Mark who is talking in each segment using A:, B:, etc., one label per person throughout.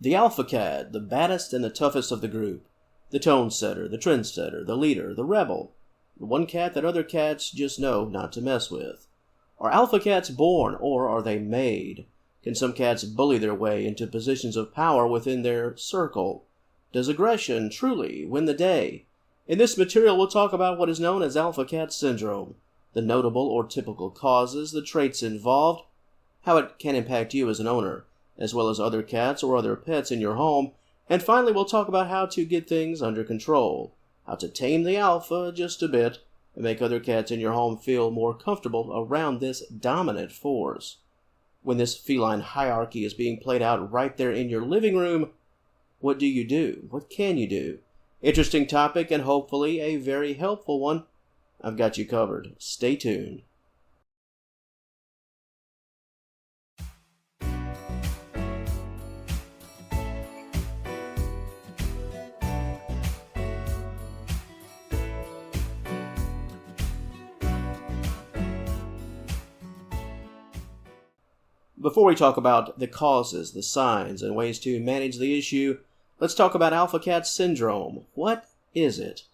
A: The alpha cat, the baddest and the toughest of the group. The tone setter, the trendsetter, the leader, the rebel. The one cat that other cats just know not to mess with. Are alpha cats born, or are they made? Can some cats bully their way into positions of power within their circle? Does aggression truly win the day? In this material, we'll talk about what is known as alpha cat syndrome, the notable or typical causes, the traits involved, how it can impact you as an owner, as well as other cats or other pets in your home, and finally we'll talk about how to get things under control, how to tame the alpha just a bit, and make other cats in your home feel more comfortable around this dominant force. When this feline hierarchy is being played out right there in your living room, what do you do? What can you do? Interesting topic and hopefully a very helpful one. I've got you covered. Stay tuned. Before we talk about the causes, the signs, and ways to manage the issue, let's talk about alpha cat syndrome. What is it?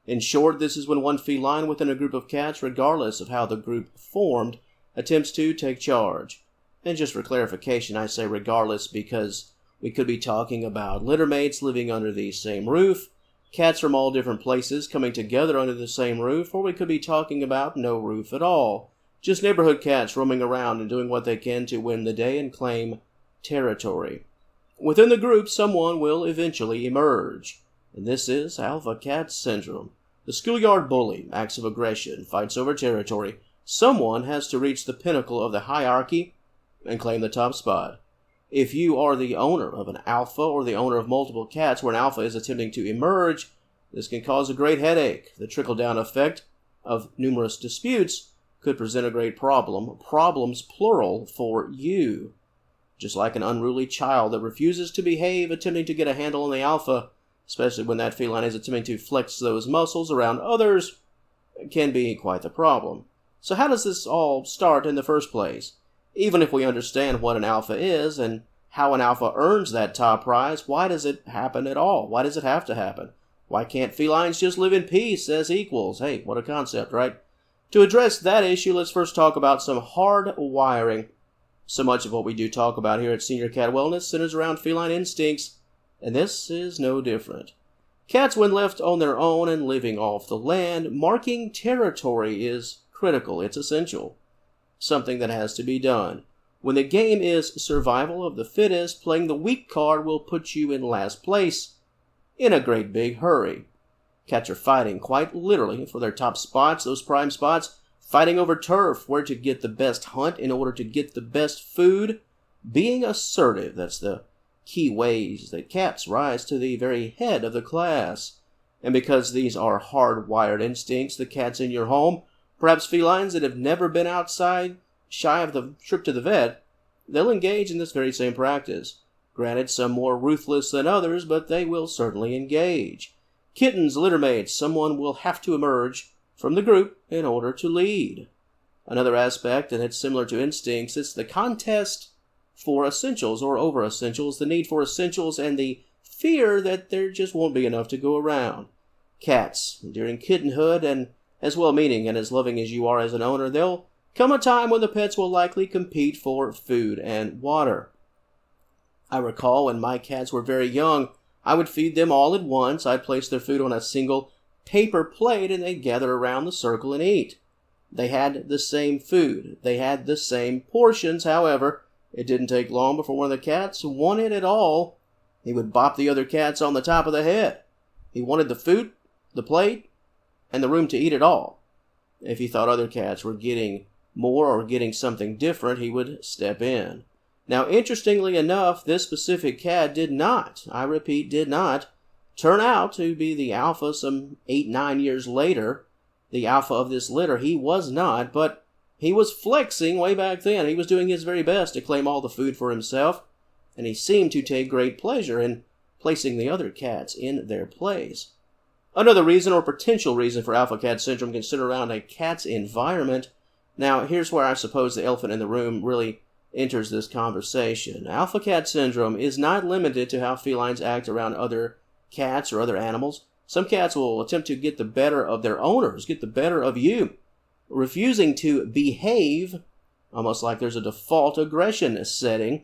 A: In short, this is when one feline within a group of cats, regardless of how the group formed, attempts to take charge. And just for clarification, I say regardless because we could be talking about littermates living under the same roof, cats from all different places coming together under the same roof, or we could be talking about no roof at all. Just neighborhood cats roaming around and doing what they can to win the day and claim territory. Within the group, someone will eventually emerge. And this is alpha cat syndrome. The schoolyard bully acts of aggression, fights over territory. Someone has to reach the pinnacle of the hierarchy and claim the top spot. If you are the owner of an alpha or the owner of multiple cats where an alpha is attempting to emerge, this can cause a great headache. The trickle-down effect of numerous disputes could present a great problem, problems plural, for you. Just like an unruly child that refuses to behave, attempting to get a handle on the alpha, especially when that feline is attempting to flex those muscles around others, can be quite the problem. So how does this all start in the first place? Even if we understand what an alpha is and how an alpha earns that top prize, why does it happen at all? Why does it have to happen? Why can't felines just live in peace as equals? Hey, what a concept, right? To address that issue, let's first talk about some hard wiring. So much of what we do talk about here at Senior Cat Wellness centers around feline instincts, and this is no different. Cats, when left on their own and living off the land, marking territory is critical. It's essential. Something that has to be done. When the game is survival of the fittest, playing the weak card will put you in last place in a great big hurry. Cats are fighting, quite literally, for their top spots, those prime spots, fighting over turf, where to get the best hunt in order to get the best food. Being assertive, that's the key ways that cats rise to the very head of the class. And because these are hardwired instincts, the cats in your home, perhaps felines that have never been outside, shy of the trip to the vet, they'll engage in this very same practice. Granted, some more ruthless than others, but they will certainly engage. Kittens, littermates, someone will have to emerge from the group in order to lead. Another aspect, and it's similar to instincts, it's the contest for essentials or over essentials, the need for essentials and the fear that there just won't be enough to go around. Cats, during kittenhood, and as well-meaning and as loving as you are as an owner, there'll come a time when the pets will likely compete for food and water. I recall when my cats were very young, I would feed them all at once. I'd place their food on a single paper plate and they'd gather around the circle and eat. They had the same food. They had the same portions. However, it didn't take long before one of the cats wanted it all. He would bop the other cats on the top of the head. He wanted the food, the plate, and the room to eat it all. If he thought other cats were getting more or getting something different, he would step in. Now, interestingly enough, this specific cat did not, I repeat, did not, turn out to be the alpha some 8-9 years later. The alpha of this litter, he was not, but he was flexing way back then. He was doing his very best to claim all the food for himself, and he seemed to take great pleasure in placing the other cats in their place. Another reason or potential reason for alpha cat syndrome can sit around a cat's environment. Now, here's where I suppose the elephant in the room really enters this conversation. Alpha cat syndrome is not limited to how felines act around other cats or other animals. Some cats will attempt to get the better of their owners, get the better of you, refusing to behave, almost like there's a default aggression setting.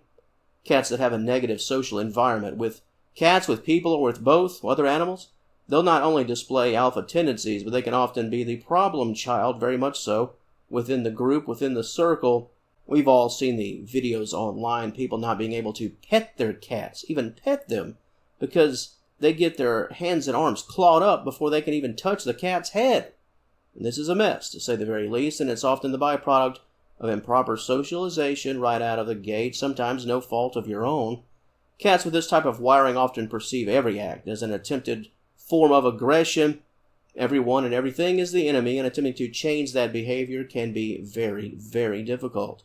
A: Cats that have a negative social environment with cats, with people, or with both other animals, they'll not only display alpha tendencies, but they can often be the problem child, very much so, within the group, within the circle. We've all seen the videos online, people not being able to pet their cats, even pet them, because they get their hands and arms clawed up before they can even touch the cat's head. And this is a mess, to say the very least, and it's often the byproduct of improper socialization right out of the gate, sometimes no fault of your own. Cats with this type of wiring often perceive every act as an attempted form of aggression. Everyone and everything is the enemy, and attempting to change that behavior can be very, very difficult.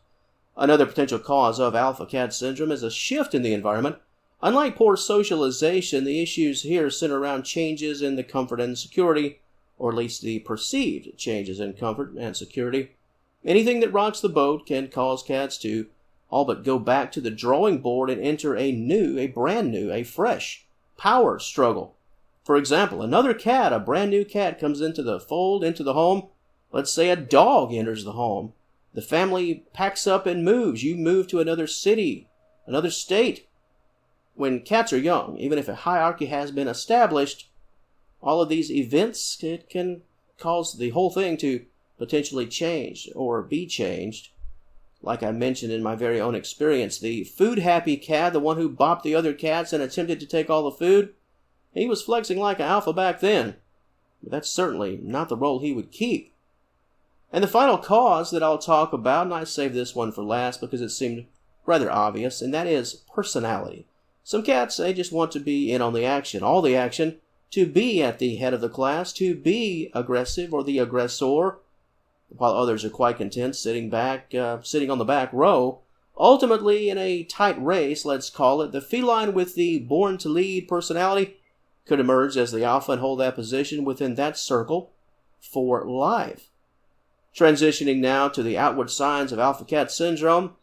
A: Another potential cause of alpha cat syndrome is a shift in the environment. Unlike poor socialization, the issues here center around changes in the comfort and security, or at least the perceived changes in comfort and security. Anything that rocks the boat can cause cats to all but go back to the drawing board and enter a brand new, a fresh power struggle. For example, another cat, a brand new cat, comes into the fold, into the home. Let's say a dog enters the home. The family packs up and moves. You move to another city, another state. When cats are young, even if a hierarchy has been established, all of these events can cause the whole thing to potentially change or be changed. Like I mentioned in my very own experience, the food-happy cat, the one who bopped the other cats and attempted to take all the food, he was flexing like an alpha back then. But that's certainly not the role he would keep. And the final cause that I'll talk about, and I saved this one for last because it seemed rather obvious, and that is personality. Some cats, they just want to be in on the action, all the action, to be at the head of the class, to be aggressive or the aggressor, while others are quite content sitting on the back row. Ultimately, in a tight race, let's call it, the feline with the born-to-lead personality could emerge as the alpha and hold that position within that circle for life. Transitioning now to the outward signs of alpha cat syndrome,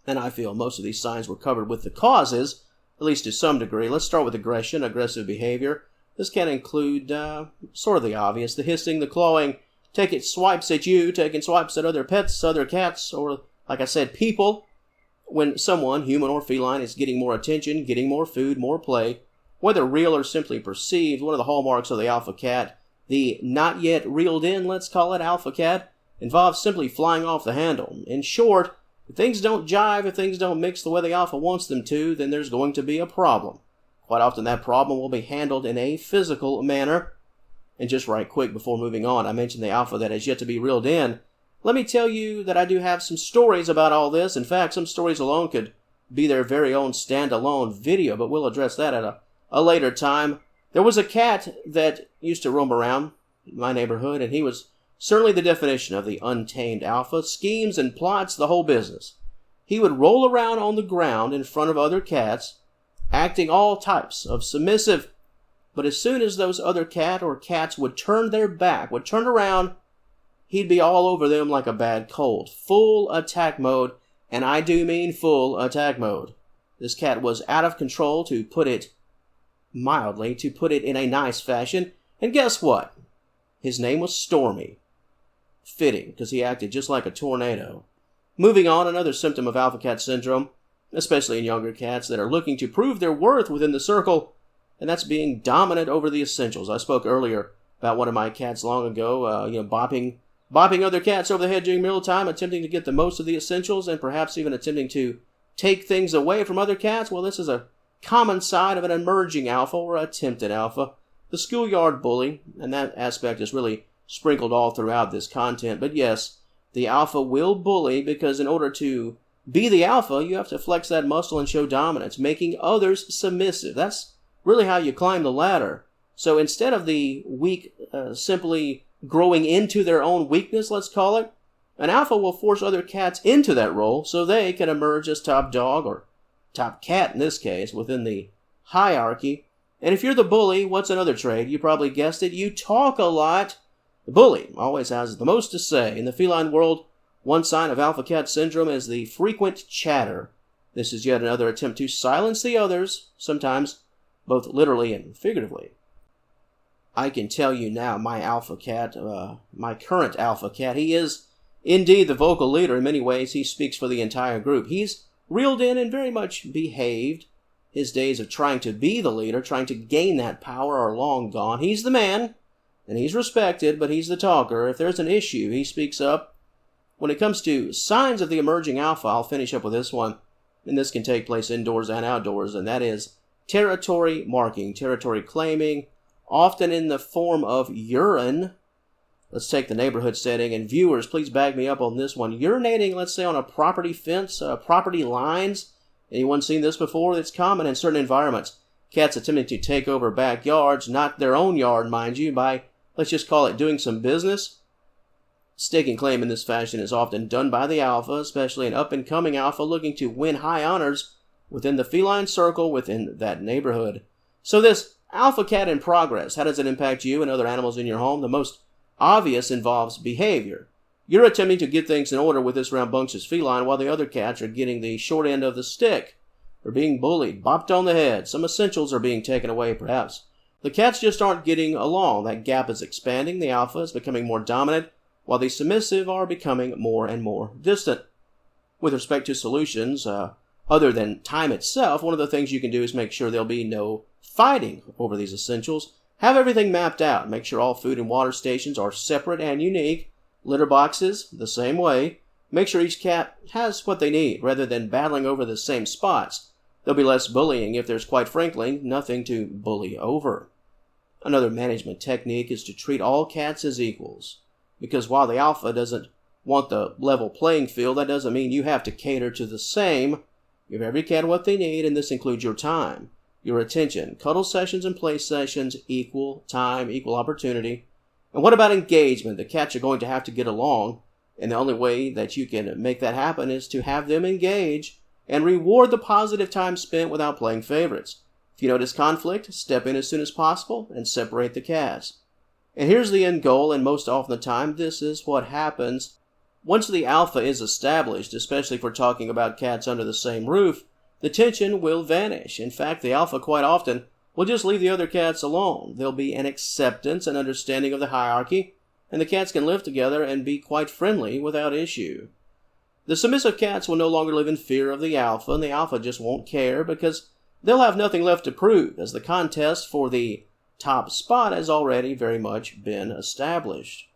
A: and I feel most of these signs were covered with the causes, at least to some degree. Let's start with aggression, aggressive behavior. This can include sort of the obvious, the hissing, the clawing, taking swipes at you, taking swipes at other pets, other cats, or, like I said, people. When someone, human or feline, is getting more attention, getting more food, more play, whether real or simply perceived, one of the hallmarks of the alpha cat, the not yet reeled in, let's call it, alpha cat, involves simply flying off the handle. In short, if things don't jive, if things don't mix the way the alpha wants them to, then there's going to be a problem. Quite often that problem will be handled in a physical manner. And just right quick before moving on, I mentioned the alpha that has yet to be reeled in. Let me tell you that I do have some stories about all this. In fact, some stories alone could be their very own standalone video, but we'll address that at a later time. There was a cat that used to roam around my neighborhood, and he was certainly the definition of the untamed alpha, schemes and plots, the whole business. He would roll around on the ground in front of other cats, acting all types of submissive. But as soon as those other cat or cats would turn their back, would turn around, he'd be all over them like a bad cold. Full attack mode, and I do mean full attack mode. This cat was out of control, to put it mildly, to put it in a nice fashion. And guess what? His name was Stormy. Fitting, because he acted just like a tornado. Moving on, another symptom of alpha cat syndrome, especially in younger cats that are looking to prove their worth within the circle, and that's being dominant over the essentials. I spoke earlier about one of my cats long ago, bopping other cats over the head during mealtime, attempting to get the most of the essentials, and perhaps even attempting to take things away from other cats. Well, this is a common side of an emerging alpha or attempted alpha, the schoolyard bully, and that aspect is really sprinkled all throughout this content. But yes, the alpha will bully, because in order to be the alpha, you have to flex that muscle and show dominance, making others submissive. That's really how you climb the ladder. So instead of the weak simply growing into their own weakness, let's call it, an alpha will force other cats into that role so they can emerge as top dog, or top cat in this case, within the hierarchy. And if you're the bully, what's another trait? You probably guessed it. You talk a lot. The bully always has the most to say. In the feline world, One sign of alpha cat syndrome is the frequent chatter. This is yet another attempt to silence the others, sometimes both literally and figuratively. I can tell you now, my current alpha cat, he is indeed the vocal leader. In many ways, he speaks for the entire group. He's reeled in and very much behaved. His days of trying to be the leader, trying to gain that power, are long gone. He's the man, and he's respected, but he's the talker. If there's an issue, he speaks up. When it comes to signs of the emerging alpha, I'll finish up with this one, and this can take place indoors and outdoors, and that is territory marking, territory claiming, often in the form of urine. Let's take the neighborhood setting, and viewers, please back me up on this one. Urinating, let's say, on a property fence, property lines. Anyone seen this before? It's common in certain environments. Cats attempting to take over backyards, not their own yard, mind you, by, let's just call it, doing some business. Staking claim in this fashion is often done by the alpha, especially an up-and-coming alpha looking to win high honors within the feline circle within that neighborhood. So this alpha cat in progress, how does it impact you and other animals in your home? The most obvious involves behavior. You're attempting to get things in order with this rambunctious feline while the other cats are getting the short end of the stick. They're being bullied, bopped on the head. Some essentials are being taken away, perhaps. The cats just aren't getting along. That gap is expanding. The alpha is becoming more dominant, while the submissive are becoming more and more distant. With respect to solutions, other than time itself, one of the things you can do is make sure there'll be no fighting over these essentials. Have everything mapped out. Make sure all food and water stations are separate and unique. Litter boxes, the same way. Make sure each cat has what they need, rather than battling over the same spots. There'll be less bullying if there's, quite frankly, nothing to bully over. Another management technique is to treat all cats as equals. Because while the alpha doesn't want the level playing field, that doesn't mean you have to cater to the same. Give every cat what they need, and this includes your time, your attention. Cuddle sessions and play sessions, equal time, equal opportunity. And what about engagement? The cats are going to have to get along, and the only way that you can make that happen is to have them engage and reward the positive time spent without playing favorites. If you notice conflict, step in as soon as possible and separate the cats. And here's the end goal, and most often the time, this is what happens. Once the alpha is established, especially if we're talking about cats under the same roof, the tension will vanish. In fact, the alpha quite often will just leave the other cats alone. There'll be an acceptance and understanding of the hierarchy, and the cats can live together and be quite friendly without issue. The submissive cats will no longer live in fear of the alpha, and the alpha just won't care because they'll have nothing left to prove, as the contest for the top spot has already very much been established.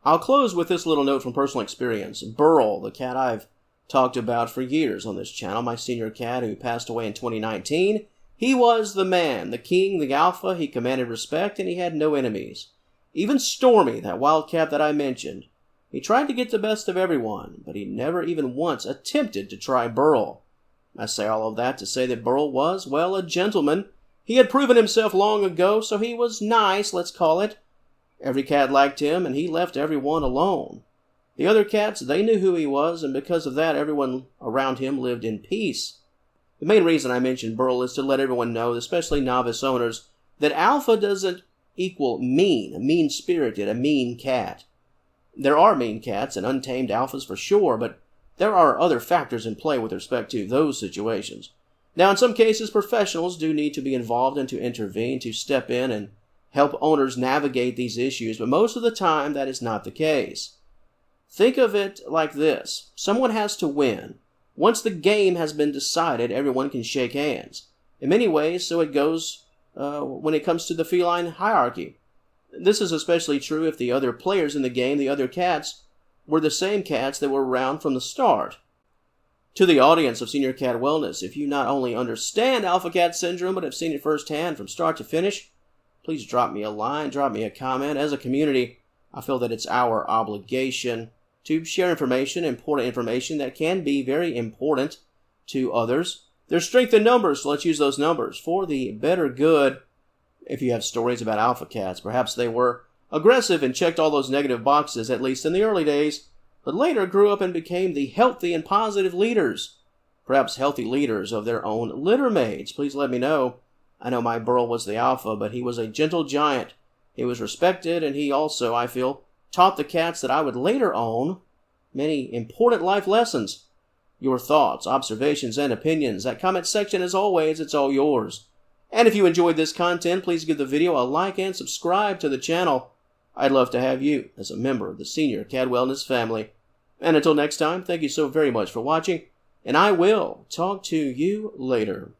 A: I'll close with this little note from personal experience. Burl, the cat I've talked about for years on this channel, my senior cat who passed away in 2019, he was the man, the king, the alpha. He commanded respect, and he had no enemies. Even Stormy, that wild cat that I mentioned, he tried to get the best of everyone, but he never even once attempted to try Burl. I say all of that to say that Burl was, well, a gentleman. He had proven himself long ago, so he was nice, let's call it. Every cat liked him, and he left everyone alone. The other cats, they knew who he was, and because of that, everyone around him lived in peace. The main reason I mentioned Burl is to let everyone know, especially novice owners, that alpha doesn't equal mean-spirited, a mean cat. There are mean cats and untamed alphas for sure, but there are other factors in play with respect to those situations. Now, in some cases, professionals do need to be involved and to intervene, to step in and help owners navigate these issues, but most of the time that is not the case. Think of it like this. Someone has to win. Once the game has been decided, everyone can shake hands. In many ways, so it goes when it comes to the feline hierarchy. This is especially true if the other players in the game, the other cats, were the same cats that were around from the start. To the audience of Senior Cat Wellness, if you not only understand alpha cat syndrome, but have seen it firsthand from start to finish, please drop me a line, drop me a comment. As a community, I feel that it's our obligation to share information, important information that can be very important to others. There's strength in numbers, so let's use those numbers for the better good. If you have stories about alpha cats, perhaps they were aggressive and checked all those negative boxes, at least in the early days, but later grew up and became the healthy and positive leaders, perhaps healthy leaders of their own litter mates. Please let me know. I know my Burl was the alpha, but he was a gentle giant. He was respected, and he also, I feel, taught the cats that I would later own many important life lessons. Your thoughts, observations, and opinions. That comment section, as always, it's all yours. And if you enjoyed this content, please give the video a like and subscribe to the channel. I'd love to have you as a member of the Senior Cat Wellness family. And until next time, thank you so very much for watching, and I will talk to you later.